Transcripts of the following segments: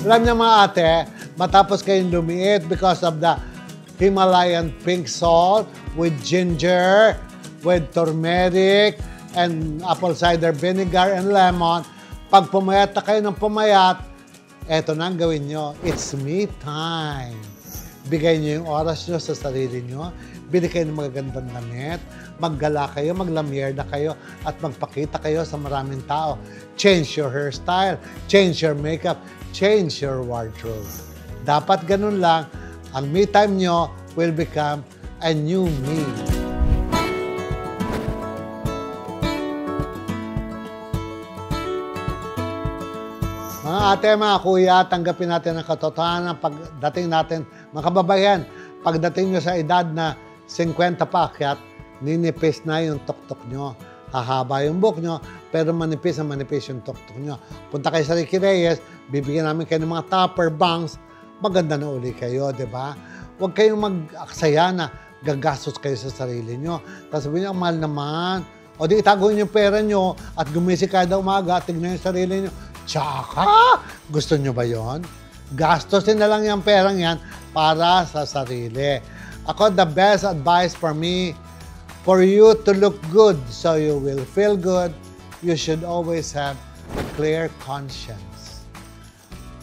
Alam niyo mga ate, matapos kayong lumiit because of the Himalayan pink salt with ginger, with turmeric, and apple cider vinegar and lemon, pag pumayat na kayo ng pumayat, eto na ang gawin nyo. It's me time. Bigay nyo yung oras nyo sa sarili nyo. Bili kayo ng magagandang damit. Maggala kayo, maglamierda kayo, at magpakita kayo sa maraming tao. Change your hairstyle, change your makeup, change your wardrobe. Dapat ganun lang. Ang me time nyo will become a new me. Mga ate, mga kuya, tanggapin natin ang katotohanan pagdating natin, mga kababayan, pagdating nyo sa edad na 50 pa akyat, ninipis na yung tuktok nyo. Hahaba yung buhok nyo, pero manipis na manipis yung tuktok nyo. Punta kayo sa Ricky Reyes, bibigyan namin kayo ng mga topper bangs, maganda na uli kayo, di ba? Huwag kayong mag-aksaya na gagastos kayo sa sarili nyo. Tapos sabihin nyo, mahal naman. O di itago nyo yung pera nyo at gumising kada umaga, tignan yung sarili nyo. Tsaka, gusto nyo ba yon? Gastosin na lang yung perang yan para sa sarili. Ako, the best advice for me, for you to look good so you will feel good, you should always have a clear conscience.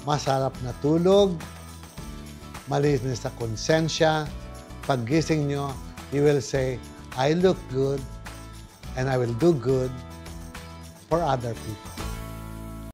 Masarap na tulog, malinis na konsensya. Paggising nyo, you will say, I look good and I will do good for other people.